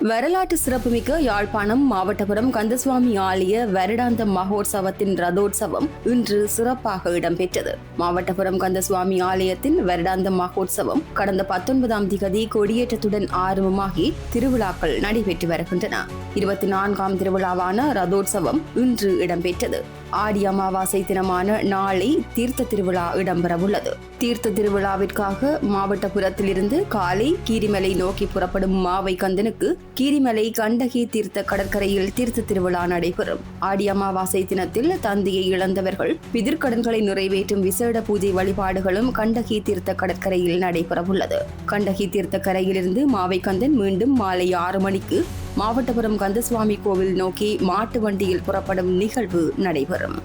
வரலாற்று சிறப்புமிக்க யாழ்ப்பாணம் மாவட்டபுரம் கந்தசுவாமி ஆலய வருடாந்த மகோற்சவத்தின் ரதோற்சவம் இன்று சிறப்பாக இடம்பெற்றது. மாவட்டபுரம் கந்தசுவாமி ஆலயத்தின் வருடாந்த மகோற்சவம் கடந்த 19ஆம் திகதி கொடியேற்றத்துடன் ஆரம்பமாகி திருவிழாக்கள் நடைபெற்று வருகின்றன. 24ஆம் திருவிழாவான ரதோற்சவம் இன்று இடம்பெற்றது. ஆடி அமாவாசை தினமான நாளை தீர்த்த திருவிழா இடம்பெறவுள்ளது. தீர்த்த திருவிழாவிற்காக மாவட்டபுரத்திலிருந்து காலை கீரிமலை நோக்கி புறப்படும் மாவை கந்தனுக்கு கீரிமலை கண்டகி தீர்த்த கடற்கரையில் தீர்த்த திருவிழா நடைபெறும். ஆடி அமாவாசை தினத்தில் தந்தையை இழந்தவர்கள் பிதிர்க்கடன்களை நிறைவேற்றும் விசேட பூஜை வழிபாடுகளும் கண்டகி தீர்த்த கடற்கரையில் நடைபெறவுள்ளது. கண்டகி தீர்த்த கரையிலிருந்து மாவை கந்தன் மீண்டும் மாலை 6 மணிக்கு மாவட்டபுரம் கந்தசுவாமி கோவில் நோக்கி மாட்டு வண்டியில் புறப்படும் நிகழ்வு நடைபெறும்.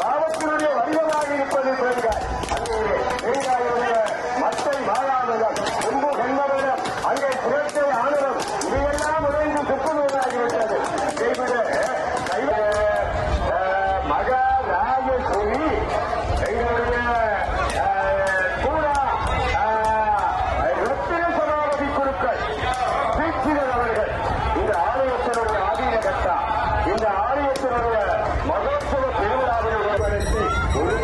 பாவத்தினுடைய வடிவமாக இருப்பது பெண்கள். அங்கே பெரிதாயுடைய மத்தை மாறாமலம் முன்பு சென்றவரிடம் அங்கே சுரத்தை ஆனதும் இதையெல்லாம் உடைந்து சுக்குநூறாகிவிட்டது. மகாராஜேஸ்வரி எங்களுடைய பூரா ரத்தின சபாபதி குழுக்கள் தீட்சிதர் அவர்கள் இந்த ஆலயத்தினுடைய ஆதீன கட்டா இந்த ஆலயத்தினுடைய மகோத்சவ திருவிழாவை உருவடுத்தி ஒரு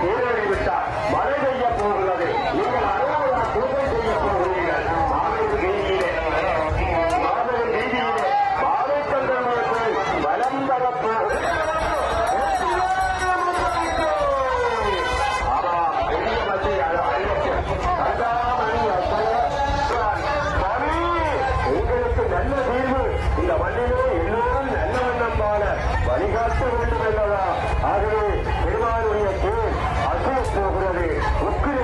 தேர்வழிவிட்டார். மழை பெய்ய போகிறது. நீங்கள் அறுபதா பூஜை செய்ய போகிறீர்கள். மாதவன் வீதியிலே மாலைக்கந்தர்களுக்கு வலம் வரப்போகிறது. உங்களுக்கு நல்ல தீர்வு இந்த மண்ணிலே எல்லோரும் நல்ல வண்ணம் வாழ வழிகாட்ட வேண்டும் என்பதா. ஆகவே பெருமாளுடைய தேர் அசைய போகிறது. உட்கிரி